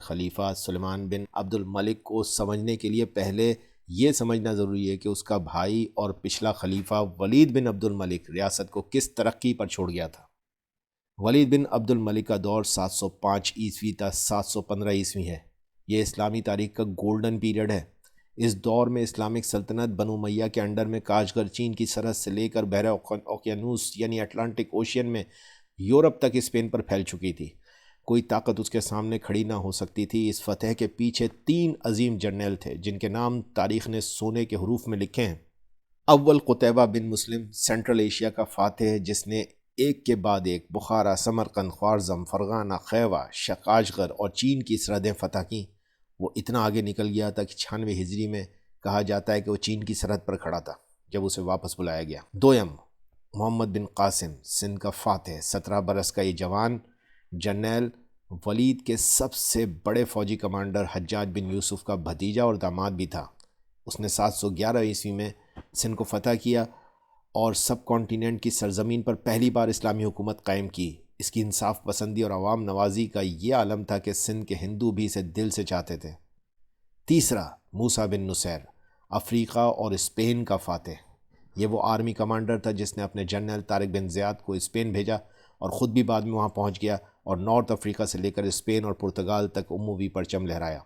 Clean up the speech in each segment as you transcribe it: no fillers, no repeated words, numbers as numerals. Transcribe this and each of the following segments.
خلیفہ سلیمان بن عبد الملک کو سمجھنے کے لیے پہلے یہ سمجھنا ضروری ہے کہ اس کا بھائی اور پچھلا خلیفہ ولید بن عبد الملک ریاست کو کس ترقی پر چھوڑ گیا تھا۔ ولید بن عبد الملک کا دور 705 عیسوی تا 715 عیسوی ہے۔ یہ اسلامی تاریخ کا گولڈن پیریڈ ہے۔ اس دور میں اسلامک سلطنت بنو امیہ کے انڈر میں کاشغر چین کی سرحد سے لے کر بحر اوقیانوس یعنی اٹلانٹک اوشین میں یورپ تک اسپین پر پھیل چکی تھی۔ کوئی طاقت اس کے سامنے کھڑی نہ ہو سکتی تھی۔ اس فتح کے پیچھے 3 عظیم جرنیل تھے جن کے نام تاریخ نے سونے کے حروف میں لکھے ہیں۔ اول قتیبہ بن مسلم سینٹرل ایشیا کا فاتح ہے جس نے ایک کے بعد ایک بخارا، سمرقند، خوارزم، فرغانہ، خیوا، کاشغر اور چین کی سرحدیں فتح کیں۔ وہ اتنا آگے نکل گیا تھا کہ 96 ہجری میں کہا جاتا ہے کہ وہ چین کی سرحد پر کھڑا تھا جب اسے واپس بلایا گیا۔ دویم محمد بن قاسم سندھ کا فاتح، 17 برس کا یہ جوان جرنیل ولید کے سب سے بڑے فوجی کمانڈر حجاج بن یوسف کا بھتیجا اور داماد بھی تھا۔ اس نے 711 عیسوی میں سندھ کو فتح کیا اور سب کانٹیننٹ کی سرزمین پر پہلی بار اسلامی حکومت قائم کی۔ اس کی انصاف پسندی اور عوام نوازی کا یہ عالم تھا کہ سندھ کے ہندو بھی اسے دل سے چاہتے تھے۔ تیسرا موسیٰ بن نصیر، افریقہ اور اسپین کا فاتح۔ یہ وہ آرمی کمانڈر تھا جس نے اپنے جنرل طارق بن زیاد کو اسپین بھیجا اور خود بھی بعد میں وہاں پہنچ گیا اور نارتھ افریقہ سے لے کر اسپین اور پرتگال تک اموی پرچم لہرایا۔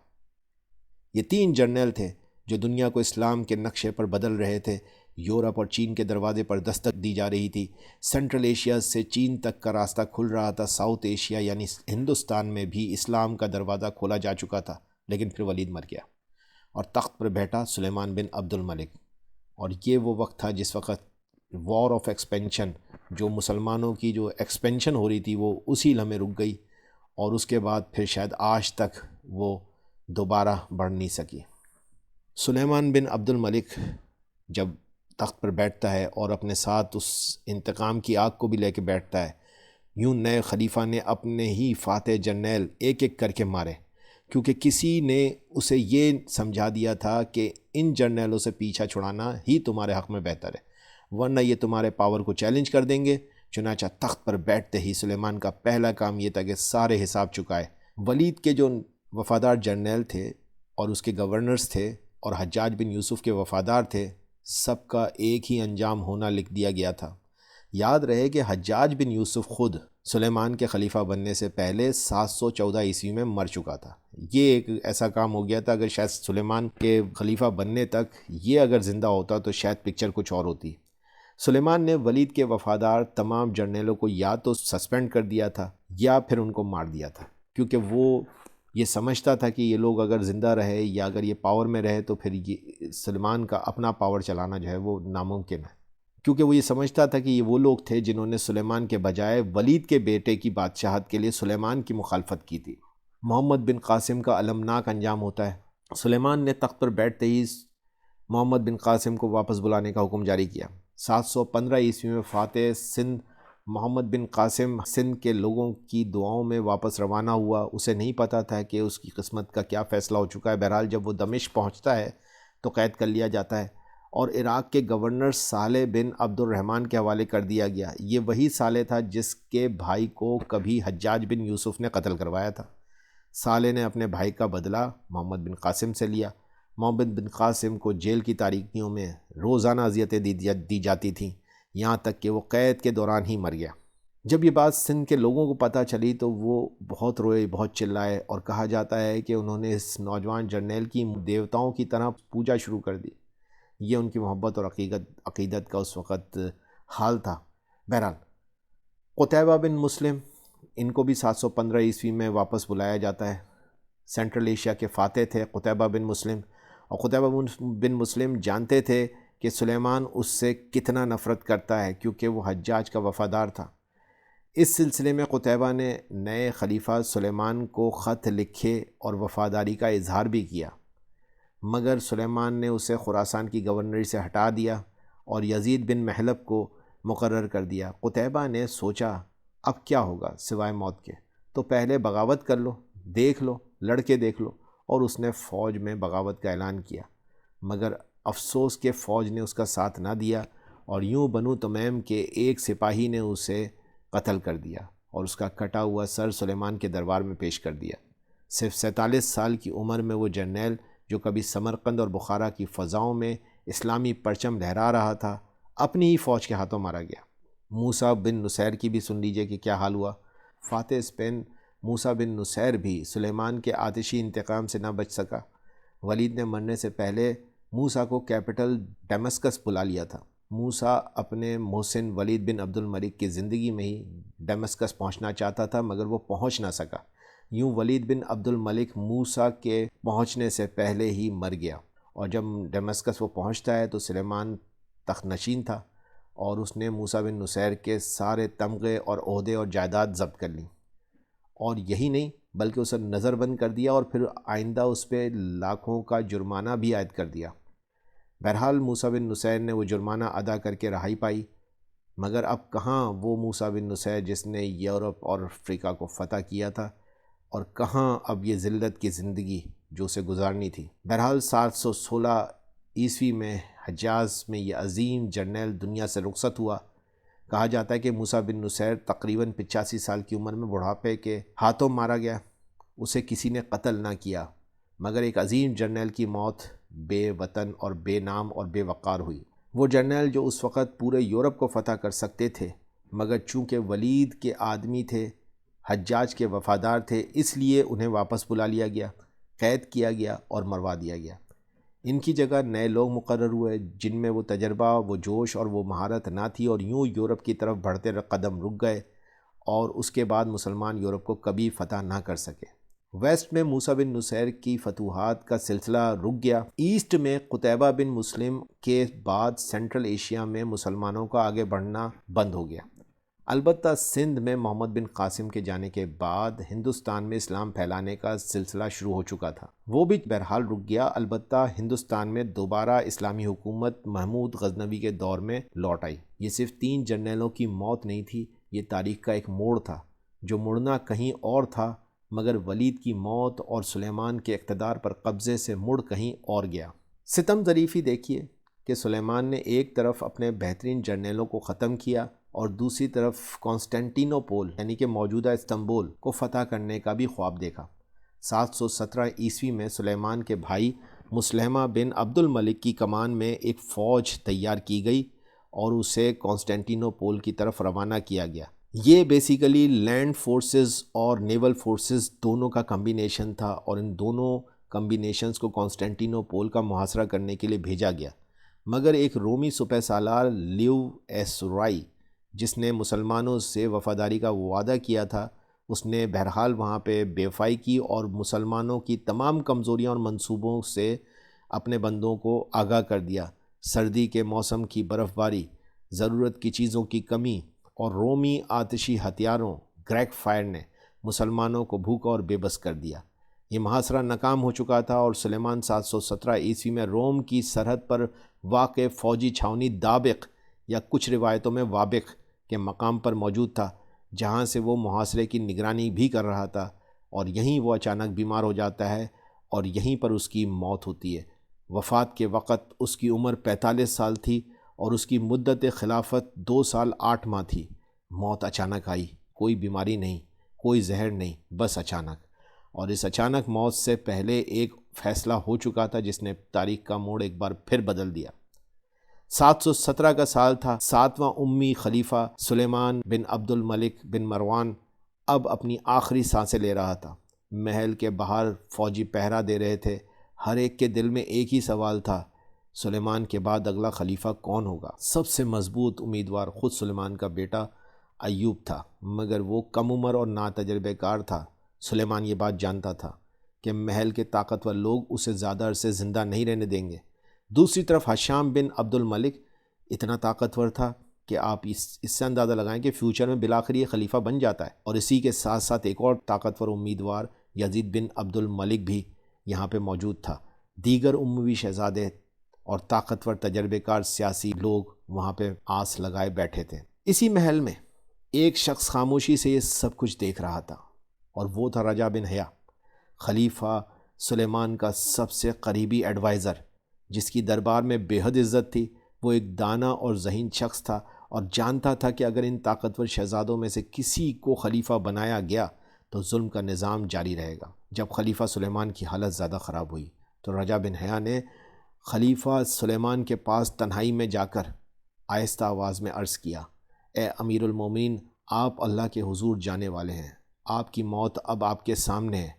یہ 3 جرنیل تھے جو دنیا کو اسلام کے نقشے پر بدل رہے تھے۔ یورپ اور چین کے دروازے پر دستک دی جا رہی تھی۔ سینٹرل ایشیا سے چین تک کا راستہ کھل رہا تھا۔ ساؤتھ ایشیا یعنی ہندوستان میں بھی اسلام کا دروازہ کھولا جا چکا تھا، لیکن پھر ولید مر گیا اور تخت پر بیٹھا سلیمان بن عبد الملک۔ اور یہ وہ وقت تھا جس وقت وار آف ایکسپینشن، جو مسلمانوں کی جو ایکسپینشن ہو رہی تھی، وہ اسی لمحے رک گئی اور اس کے بعد پھر شاید آج تک وہ دوبارہ بڑھ نہیں سکی۔ سلیمان بن عبد الملک جب تخت پر بیٹھتا ہے اور اپنے ساتھ اس انتقام کی آگ کو بھی لے کے بیٹھتا ہے، یوں نئے خلیفہ نے اپنے ہی فاتح جرنیل ایک ایک کر کے مارے، کیونکہ کسی نے اسے یہ سمجھا دیا تھا کہ ان جرنیلوں سے پیچھا چھڑانا ہی تمہارے حق میں بہتر ہے، ورنہ یہ تمہارے پاور کو چیلنج کر دیں گے۔ چنانچہ تخت پر بیٹھتے ہی سلیمان کا پہلا کام یہ تھا کہ سارے حساب چکائے۔ ولید کے جو وفادار جرنیل تھے اور اس کے گورنرز تھے اور حجاج بن یوسف کے وفادار تھے، سب کا ایک ہی انجام ہونا لکھ دیا گیا تھا۔ یاد رہے کہ حجاج بن یوسف خود سلیمان کے خلیفہ بننے سے پہلے 714 عیسوی میں مر چکا تھا۔ یہ ایک ایسا کام ہو گیا تھا، اگر شاید سلیمان کے خلیفہ بننے تک یہ اگر زندہ ہوتا تو شاید پکچر کچھ اور ہوتی۔ سلیمان نے ولید کے وفادار تمام جرنیلوں کو یا تو سسپینڈ کر دیا تھا یا پھر ان کو مار دیا تھا، کیونکہ وہ یہ سمجھتا تھا کہ یہ لوگ اگر زندہ رہے یا اگر یہ پاور میں رہے تو پھر یہ سلیمان کا اپنا پاور چلانا جو ہے وہ ناممکن ہے، کیونکہ وہ یہ سمجھتا تھا کہ یہ وہ لوگ تھے جنہوں نے سلیمان کے بجائے ولید کے بیٹے کی بادشاہت کے لیے سلیمان کی مخالفت کی تھی۔ محمد بن قاسم کا المناک انجام ہوتا ہے۔ سلیمان نے تخت پر بیٹھتے ہی محمد بن قاسم کو واپس بلانے کا حکم جاری کیا۔ 715 عیسوی میں فاتح سندھ محمد بن قاسم سندھ کے لوگوں کی دعاؤں میں واپس روانہ ہوا۔ اسے نہیں پتہ تھا کہ اس کی قسمت کا کیا فیصلہ ہو چکا ہے۔ بہرحال جب وہ دمشق پہنچتا ہے تو قید کر لیا جاتا ہے اور عراق کے گورنر صالح بن عبد الرحمن کے حوالے کر دیا گیا۔ یہ وہی صالح تھا جس کے بھائی کو کبھی حجاج بن یوسف نے قتل کروایا تھا۔ صالح نے اپنے بھائی کا بدلہ محمد بن قاسم سے لیا۔ محمد بن قاسم کو جیل کی تاریکیوں میں روزانہ اذیتیں دی جاتی تھیں، یہاں تک کہ وہ قید کے دوران ہی مر گیا۔ جب یہ بات سندھ کے لوگوں کو پتہ چلی تو وہ بہت روئے، بہت چلائے، اور کہا جاتا ہے کہ انہوں نے اس نوجوان جرنیل کی دیوتاؤں کی طرح پوجا شروع کر دی۔ یہ ان کی محبت اور عقیدت کا اس وقت حال تھا۔ بہرحال قتیبہ بن مسلم، ان کو بھی 715 عیسوی میں واپس بلایا جاتا ہے۔ سینٹرل ایشیا کے فاتح تھے قتیبہ بن مسلم، اور قتیبہ بن مسلم جانتے تھے کہ سلیمان اس سے کتنا نفرت کرتا ہے، کیونکہ وہ حجاج کا وفادار تھا۔ اس سلسلے میں قتیبہ نے نئے خلیفہ سلیمان کو خط لکھے اور وفاداری کا اظہار بھی کیا، مگر سلیمان نے اسے خراسان کی گورنری سے ہٹا دیا اور یزید بن محلب کو مقرر کر دیا۔ قتیبہ نے سوچا اب کیا ہوگا سوائے موت کے، تو پہلے بغاوت کر لو، دیکھ لو، لڑکے دیکھ لو، اور اس نے فوج میں بغاوت کا اعلان کیا، مگر افسوس کہ فوج نے اس کا ساتھ نہ دیا اور یوں بنو تمیم کے ایک سپاہی نے اسے قتل کر دیا اور اس کا کٹا ہوا سر سلیمان کے دربار میں پیش کر دیا۔ صرف 47 سال کی عمر میں وہ جرنیل جو کبھی سمرقند اور بخارا کی فضاؤں میں اسلامی پرچم لہرا رہا تھا، اپنی ہی فوج کے ہاتھوں مارا گیا۔ موسیٰ بن نصیر کی بھی سن لیجئے کہ کیا حال ہوا۔ فاتح اسپین موسیٰ بن نصیر بھی سلیمان کے آتشی انتقام سے نہ بچ سکا۔ ولید نے مرنے سے پہلے موسیٰ کو کیپٹل ڈیمسکس بلا لیا تھا۔ موسیٰ اپنے محسن ولید بن عبد الملک کی زندگی میں ہی ڈیمسکس پہنچنا چاہتا تھا، مگر وہ پہنچ نہ سکا۔ یوں ولید بن عبد الملک موسیٰ کے پہنچنے سے پہلے ہی مر گیا، اور جب ڈیمسکس وہ پہنچتا ہے تو سلیمان تخت نشین تھا، اور اس نے موسیٰ بن نصیر کے سارے تمغے اور عہدے اور جائیداد ضبط کر لیں، اور یہی نہیں بلکہ اسے نظر بند کر دیا، اور پھر آئندہ اس پہ لاکھوں کا جرمانہ بھی عائد کر دیا۔ بہرحال موسیٰ بن نصیر نے وہ جرمانہ ادا کر کے رہائی پائی، مگر اب کہاں وہ موسیٰ بن نصیر جس نے یورپ اور افریقہ کو فتح کیا تھا، اور کہاں اب یہ ذلت کی زندگی جو اسے گزارنی تھی۔ بہرحال 716 عیسوی میں حجاز میں یہ عظیم جرنیل دنیا سے رخصت ہوا۔ کہا جاتا ہے کہ موسیٰ بن نصیر تقریباً 85 سال کی عمر میں بڑھاپے کے ہاتھوں مارا گیا۔ اسے کسی نے قتل نہ کیا، مگر ایک عظیم جرنیل کی موت بے وطن اور بے نام اور بے وقار ہوئی۔ وہ جرنیل جو اس وقت پورے یورپ کو فتح کر سکتے تھے، مگر چونکہ ولید کے آدمی تھے، حجاج کے وفادار تھے، اس لیے انہیں واپس بلا لیا گیا، قید کیا گیا اور مروا دیا گیا۔ ان کی جگہ نئے لوگ مقرر ہوئے جن میں وہ تجربہ، وہ جوش اور وہ مہارت نہ تھی، اور یوں یورپ کی طرف بڑھتے قدم رک گئے، اور اس کے بعد مسلمان یورپ کو کبھی فتح نہ کر سکے۔ ویسٹ میں موسیٰ بن نصیر کی فتوحات کا سلسلہ رک گیا۔ ایسٹ میں قتیبہ بن مسلم کے بعد سینٹرل ایشیا میں مسلمانوں کا آگے بڑھنا بند ہو گیا۔ البتہ سندھ میں محمد بن قاسم کے جانے کے بعد ہندوستان میں اسلام پھیلانے کا سلسلہ شروع ہو چکا تھا، وہ بھی بہرحال رک گیا۔ البتہ ہندوستان میں دوبارہ اسلامی حکومت محمود غزنوی کے دور میں لوٹ آئی۔ یہ صرف 3 جرنیلوں کی موت نہیں تھی، یہ تاریخ کا ایک موڑ تھا جو مڑنا کہیں اور تھا، مگر ولید کی موت اور سلیمان کے اقتدار پر قبضے سے مڑ کہیں اور گیا۔ ستم ظریفی دیکھیے کہ سلیمان نے ایک طرف اپنے بہترین جرنیلوں کو ختم کیا، اور دوسری طرف کانسٹینٹینوپول یعنی کہ موجودہ استنبول کو فتح کرنے کا بھی خواب دیکھا۔ 717 عیسوی میں سلیمان کے بھائی مسلمہ بن عبد الملک کی کمان میں ایک فوج تیار کی گئی اور اسے کانسٹینٹینوپول کی طرف روانہ کیا گیا۔ یہ بیسیکلی لینڈ فورسز اور نیول فورسز دونوں کا کمبینیشن تھا، اور ان دونوں کمبینیشنز کو کانسٹینٹینوپول کا محاصرہ کرنے کے لیے بھیجا گیا، مگر ایک رومی سپہ سالار لیو ایسورائی جس نے مسلمانوں سے وفاداری کا وعدہ کیا تھا، اس نے بہرحال وہاں پہ بے وفائی کی اور مسلمانوں کی تمام کمزوریاں اور منصوبوں سے اپنے بندوں کو آگاہ کر دیا۔ سردی کے موسم کی برف باری، ضرورت کی چیزوں کی کمی اور رومی آتشی ہتھیاروں گریک فائر نے مسلمانوں کو بھوکا اور بے بس کر دیا۔ یہ محاصرہ ناکام ہو چکا تھا، اور سلیمان 717 عیسوی میں روم کی سرحد پر واقع فوجی چھاونی دابق یا کچھ روایتوں میں وابق کے مقام پر موجود تھا، جہاں سے وہ محاصرے کی نگرانی بھی کر رہا تھا، اور یہیں وہ اچانک بیمار ہو جاتا ہے اور یہیں پر اس کی موت ہوتی ہے۔ وفات کے وقت اس کی عمر 45 سال تھی، اور اس کی مدت خلافت 2 سال 8 ماہ تھی۔ موت اچانک آئی، کوئی بیماری نہیں، کوئی زہر نہیں، بس اچانک۔ اور اس اچانک موت سے پہلے ایک فیصلہ ہو چکا تھا جس نے تاریخ کا موڑ ایک بار پھر بدل دیا۔ 717 کا سال تھا۔ 7واں امی خلیفہ سلیمان بن عبد الملک بن مروان اب اپنی آخری سانسیں لے رہا تھا۔ محل کے باہر فوجی پہرا دے رہے تھے۔ ہر ایک کے دل میں ایک ہی سوال تھا، سلیمان کے بعد اگلا خلیفہ کون ہوگا؟ سب سے مضبوط امیدوار خود سلیمان کا بیٹا ایوب تھا، مگر وہ کم عمر اور ناتجربہ کار تھا۔ سلیمان یہ بات جانتا تھا کہ محل کے طاقتور لوگ اسے زیادہ عرصے زندہ نہیں رہنے دیں گے۔ دوسری طرف ہشام بن عبد الملک اتنا طاقتور تھا کہ آپ اس سے اندازہ لگائیں کہ فیوچر میں بالآخر یہ خلیفہ بن جاتا ہے۔ اور اسی کے ساتھ ساتھ ایک اور طاقتور امیدوار یزید بن عبد الملک بھی یہاں پہ موجود تھا۔ دیگر اموی شہزادے اور طاقتور تجربے کار سیاسی لوگ وہاں پہ آس لگائے بیٹھے تھے۔ اسی محل میں ایک شخص خاموشی سے یہ سب کچھ دیکھ رہا تھا، اور وہ تھا رجا بن حیا، خلیفہ سلیمان کا سب سے قریبی ایڈوائزر، جس کی دربار میں بے حد عزت تھی۔ وہ ایک دانا اور ذہین شخص تھا، اور جانتا تھا کہ اگر ان طاقتور شہزادوں میں سے کسی کو خلیفہ بنایا گیا تو ظلم کا نظام جاری رہے گا۔ جب خلیفہ سلیمان کی حالت زیادہ خراب ہوئی تو رجا بن حیہ نے خلیفہ سلیمان کے پاس تنہائی میں جا کر آہستہ آواز میں عرض کیا، اے امیر المومنین، آپ اللہ کے حضور جانے والے ہیں، آپ کی موت اب آپ کے سامنے ہے۔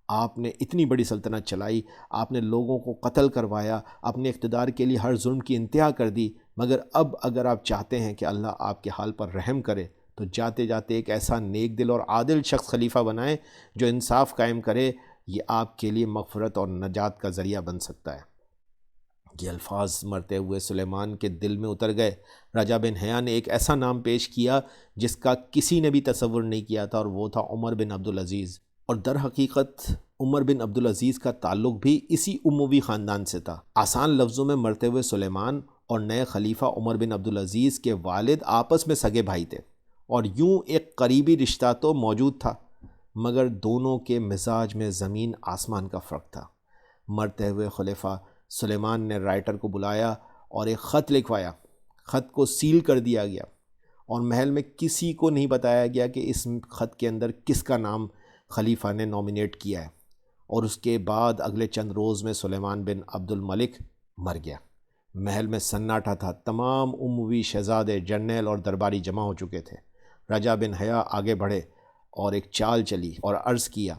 آپ نے اتنی بڑی سلطنت چلائی، آپ نے لوگوں کو قتل کروایا، اپنے اقتدار کے لیے ہر ظلم کی انتہا کر دی، مگر اب اگر آپ چاہتے ہیں کہ اللہ آپ کے حال پر رحم کرے تو جاتے جاتے ایک ایسا نیک دل اور عادل شخص خلیفہ بنائیں جو انصاف قائم کرے، یہ آپ کے لیے مغفرت اور نجات کا ذریعہ بن سکتا ہے۔ یہ الفاظ مرتے ہوئے سلیمان کے دل میں اتر گئے۔ رجا بن حیہ نے ایک ایسا نام پیش کیا جس کا کسی نے بھی تصور نہیں کیا تھا، اور وہ تھا عمر بن عبدالعزیز۔ اور در حقیقت عمر بن عبدالعزیز کا تعلق بھی اسی اموی خاندان سے تھا۔ آسان لفظوں میں مرتے ہوئے سلیمان اور نئے خلیفہ عمر بن عبدالعزیز کے والد آپس میں سگے بھائی تھے، اور یوں ایک قریبی رشتہ تو موجود تھا، مگر دونوں کے مزاج میں زمین آسمان کا فرق تھا۔ مرتے ہوئے خلیفہ سلیمان نے رائٹر کو بلایا اور ایک خط لکھوایا۔ خط کو سیل کر دیا گیا اور محل میں کسی کو نہیں بتایا گیا کہ اس خط کے اندر کس کا نام خلیفہ نے نامینیٹ کیا ہے۔ اور اس کے بعد اگلے چند روز میں سلیمان بن عبد الملک مر گیا۔ محل میں سناٹا تھا، تمام اموی شہزادے، جرنیل اور درباری جمع ہو چکے تھے۔ رجا بن حیہ آگے بڑھے اور ایک چال چلی اور عرض کیا،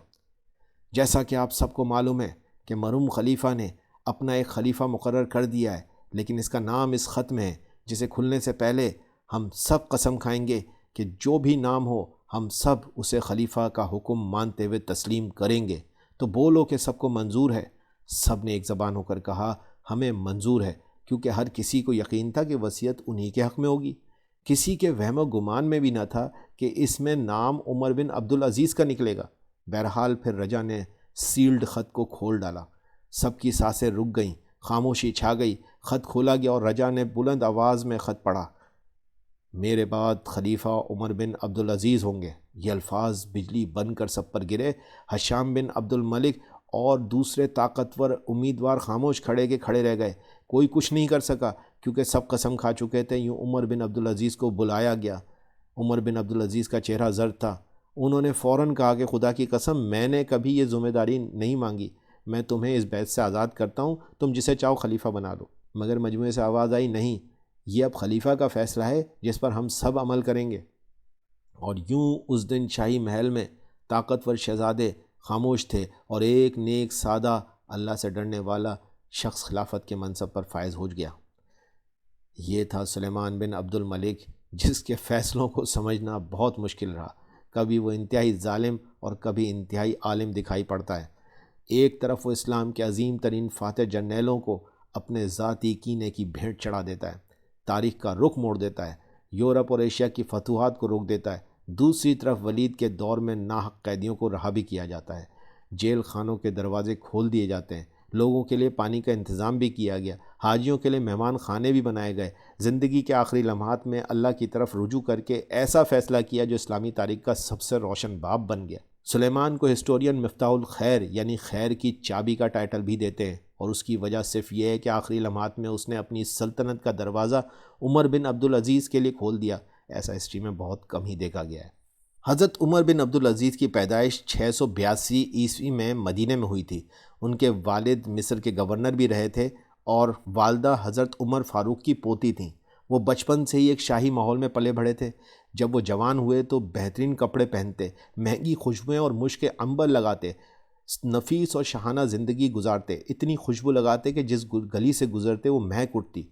جیسا کہ آپ سب کو معلوم ہے کہ مرحوم خلیفہ نے اپنا ایک خلیفہ مقرر کر دیا ہے، لیکن اس کا نام اس خط میں ہے، جسے کھلنے سے پہلے ہم سب قسم کھائیں گے کہ جو بھی نام ہو ہم سب اسے خلیفہ کا حکم مانتے ہوئے تسلیم کریں گے۔ تو بولو کہ سب کو منظور ہے؟ سب نے ایک زبان ہو کر کہا، ہمیں منظور ہے، کیونکہ ہر کسی کو یقین تھا کہ وصیت انہی کے حق میں ہوگی۔ کسی کے وہم و گمان میں بھی نہ تھا کہ اس میں نام عمر بن عبدالعزیز کا نکلے گا۔ بہرحال پھر رجا نے سیلڈ خط کو کھول ڈالا۔ سب کی سانسیں رک گئیں، خاموشی چھا گئی۔ خط کھولا گیا اور رجا نے بلند آواز میں خط پڑھا، میرے بعد خلیفہ عمر بن عبدالعزیز ہوں گے۔ یہ الفاظ بجلی بن کر سب پر گرے۔ ہشام بن عبد الملک اور دوسرے طاقتور امیدوار خاموش کھڑے کے کھڑے رہ گئے۔ کوئی کچھ نہیں کر سکا کیونکہ سب قسم کھا چکے تھے۔ یوں عمر بن عبدالعزیز کو بلایا گیا۔ عمر بن عبدالعزیز کا چہرہ زرد تھا۔ انہوں نے فوراً کہا کہ خدا کی قسم، میں نے کبھی یہ ذمہ داری نہیں مانگی۔ میں تمہیں اس بیعت سے آزاد کرتا ہوں، تم جسے چاہو خلیفہ بنا لو۔ مگر مجموعے سے آواز آئی، نہیں، یہ اب خلیفہ کا فیصلہ ہے جس پر ہم سب عمل کریں گے۔ اور یوں اس دن شاہی محل میں طاقتور شہزادے خاموش تھے اور ایک نیک سادہ اللہ سے ڈرنے والا شخص خلافت کے منصب پر فائز ہو گیا۔ یہ تھا سلیمان بن عبد الملک، جس کے فیصلوں کو سمجھنا بہت مشکل رہا۔ کبھی وہ انتہائی ظالم اور کبھی انتہائی عالم دکھائی پڑتا ہے۔ ایک طرف وہ اسلام کے عظیم ترین فاتح جرنیلوں کو اپنے ذاتی کینے کی بھیٹ چڑھا دیتا ہے، تاریخ کا رخ موڑ دیتا ہے، یورپ اور ایشیا کی فتوحات کو روک دیتا ہے۔ دوسری طرف ولید کے دور میں ناحق قیدیوں کو رہا بھی کیا جاتا ہے، جیل خانوں کے دروازے کھول دیے جاتے ہیں، لوگوں کے لیے پانی کا انتظام بھی کیا گیا، حاجیوں کے لیے مہمان خانے بھی بنائے گئے۔ زندگی کے آخری لمحات میں اللہ کی طرف رجوع کر کے ایسا فیصلہ کیا جو اسلامی تاریخ کا سب سے روشن باب بن گیا۔ سلیمان کو ہسٹورین مفتاح الخیر یعنی خیر کی چابی کا ٹائٹل بھی دیتے ہیں، اور اس کی وجہ صرف یہ ہے کہ آخری لمحات میں اس نے اپنی سلطنت کا دروازہ عمر بن عبدالعزیز کے لیے کھول دیا۔ ایسا ہسٹری میں بہت کم ہی دیکھا گیا ہے۔ حضرت عمر بن عبدالعزیز کی پیدائش 682 عیسوی میں مدینہ میں ہوئی تھی۔ ان کے والد مصر کے گورنر بھی رہے تھے اور والدہ حضرت عمر فاروق کی پوتی تھیں۔ وہ بچپن سے ہی ایک شاہی ماحول میں پلے بڑھے تھے۔ جب وہ جوان ہوئے تو بہترین کپڑے پہنتے، مہنگی خوشبوئیں اور مشک عنبر لگاتے، نفیس اور شاہانہ زندگی گزارتے، اتنی خوشبو لگاتے کہ جس گلی سے گزرتے وہ مہک اٹھتی۔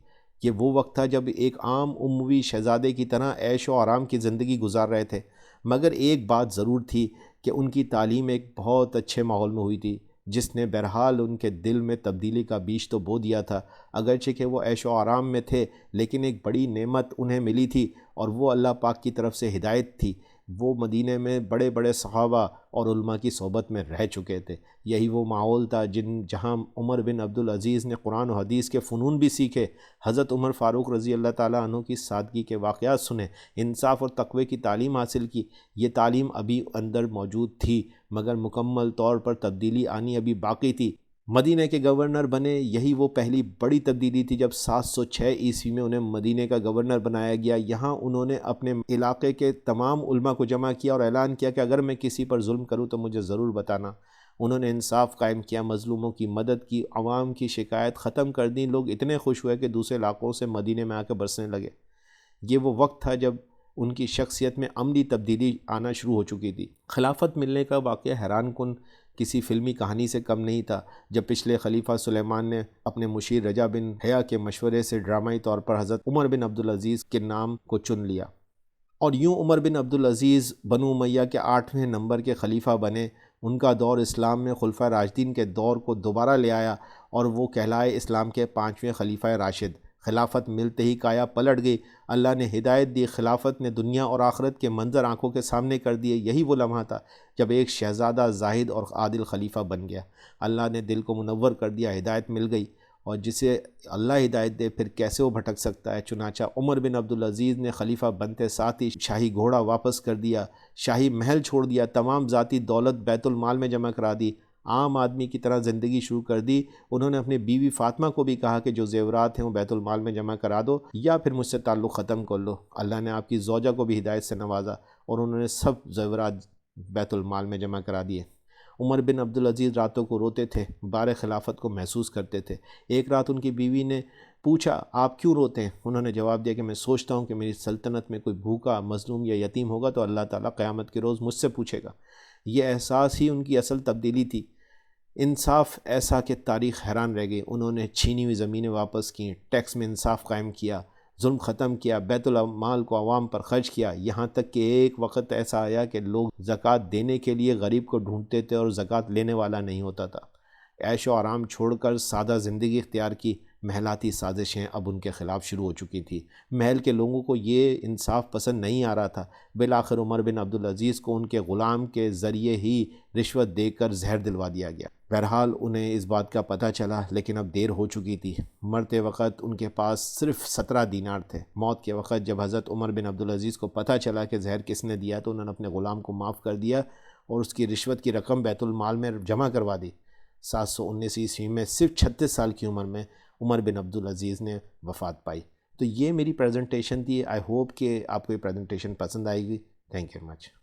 یہ وہ وقت تھا جب ایک عام اموی شہزادے کی طرح عیش و آرام کی زندگی گزار رہے تھے، مگر ایک بات ضرور تھی کہ ان کی تعلیم ایک بہت اچھے ماحول میں ہوئی تھی، جس نے بہرحال ان کے دل میں تبدیلی کا بیج تو بو دیا تھا۔ اگرچہ کہ وہ عیش و آرام میں تھے، لیکن ایک بڑی نعمت انہیں ملی تھی، اور وہ اللہ پاک کی طرف سے ہدایت تھی۔ وہ مدینہ میں بڑے بڑے صحابہ اور علماء کی صحبت میں رہ چکے تھے۔ یہی وہ ماحول تھا جہاں عمر بن عبدالعزیز نے قرآن و حدیث کے فنون بھی سیکھے، حضرت عمر فاروق رضی اللہ تعالیٰ عنہ کی سادگی کے واقعات سنے، انصاف اور تقوی کی تعلیم حاصل کی۔ یہ تعلیم ابھی اندر موجود تھی، مگر مکمل طور پر تبدیلی آنی ابھی باقی تھی۔ مدینہ کے گورنر بنے۔ یہی وہ پہلی بڑی تبدیلی تھی جب 706 عیسوی میں انہیں مدینہ کا گورنر بنایا گیا۔ یہاں انہوں نے اپنے علاقے کے تمام علماء کو جمع کیا اور اعلان کیا کہ اگر میں کسی پر ظلم کروں تو مجھے ضرور بتانا۔ انہوں نے انصاف قائم کیا، مظلوموں کی مدد کی، عوام کی شکایت ختم کر دی۔ لوگ اتنے خوش ہوئے کہ دوسرے علاقوں سے مدینہ میں آ کے برسنے لگے۔ یہ وہ وقت تھا جب ان کی شخصیت میں عملی تبدیلی آنا شروع ہو چکی تھی۔ خلافت ملنے کا واقعہ حیران کن کسی فلمی کہانی سے کم نہیں تھا۔ جب پچھلے خلیفہ سلیمان نے اپنے مشیر رجا بن حیا کے مشورے سے ڈرامائی طور پر حضرت عمر بن عبدالعزیز کے نام کو چن لیا، اور یوں عمر بن عبدالعزیز بنو امیہ کے 8ویں نمبر کے خلیفہ بنے۔ ان کا دور اسلام میں خلفۂ راشدین کے دور کو دوبارہ لے آیا اور وہ کہلائے اسلام کے 5ویں خلیفہ راشد۔ خلافت ملتے ہی کایا پلٹ گئی۔ اللہ نے ہدایت دی، خلافت نے دنیا اور آخرت کے منظر آنکھوں کے سامنے کر دیے۔ یہی وہ لمحہ تھا جب ایک شہزادہ زاہد اور عادل خلیفہ بن گیا۔ اللہ نے دل کو منور کر دیا، ہدایت مل گئی، اور جسے اللہ ہدایت دے پھر کیسے وہ بھٹک سکتا ہے۔ چنانچہ عمر بن عبدالعزیز نے خلیفہ بنتے ساتھ ہی شاہی گھوڑا واپس کر دیا، شاہی محل چھوڑ دیا، تمام ذاتی دولت بیت المال میں جمع کرا دی، عام آدمی کی طرح زندگی شروع کر دی۔ انہوں نے اپنی بیوی فاطمہ کو بھی کہا کہ جو زیورات ہیں وہ بیت المال میں جمع کرا دو یا پھر مجھ سے تعلق ختم کر لو۔ اللہ نے آپ کی زوجہ کو بھی ہدایت سے نوازا اور انہوں نے سب زیورات بیت المال میں جمع کرا دیے۔ عمر بن عبدالعزیز راتوں کو روتے تھے، بار خلافت کو محسوس کرتے تھے۔ ایک رات ان کی بیوی نے پوچھا، آپ کیوں روتے ہیں؟ انہوں نے جواب دیا کہ میں سوچتا ہوں کہ میری سلطنت میں کوئی بھوکا، مظلوم یا یتیم ہوگا تو اللہ تعالیٰ قیامت کے روز مجھ سے پوچھے گا۔ یہ احساس ہی ان کی اصل تبدیلی تھی۔ انصاف ایسا کہ تاریخ حیران رہ گئی۔ انہوں نے چھینی ہوئی زمینیں واپس کیں، ٹیکس میں انصاف قائم کیا، ظلم ختم کیا، بیت المال کو عوام پر خرچ کیا، یہاں تک کہ ایک وقت ایسا آیا کہ لوگ زکوٰۃ دینے کے لیے غریب کو ڈھونڈتے تھے اور زکوٰۃ لینے والا نہیں ہوتا تھا۔ عیش و آرام چھوڑ کر سادہ زندگی اختیار کی۔ محلاتی سازشیں اب ان کے خلاف شروع ہو چکی تھی۔ محل کے لوگوں کو یہ انصاف پسند نہیں آ رہا تھا۔ بالآخر عمر بن عبدالعزیز کو ان کے غلام کے ذریعے ہی رشوت دے کر زہر دلوا دیا گیا۔ بہرحال انہیں اس بات کا پتہ چلا، لیکن اب دیر ہو چکی تھی۔ مرتے وقت ان کے پاس صرف 17 دینار تھے۔ موت کے وقت جب حضرت عمر بن عبدالعزیز کو پتہ چلا کہ زہر کس نے دیا تو انہوں نے اپنے غلام کو معاف کر دیا اور اس کی رشوت کی رقم بیت المال میں جمع کروا دی۔ 719 عیسوی میں صرف 36 سال کی عمر میں عمر بن عبدالعزیز نے وفات پائی۔ تو یہ میری پریزنٹیشن تھی۔ آئی ہوپ کہ آپ کو یہ پریزنٹیشن پسند آئے گی۔ Thank you very much.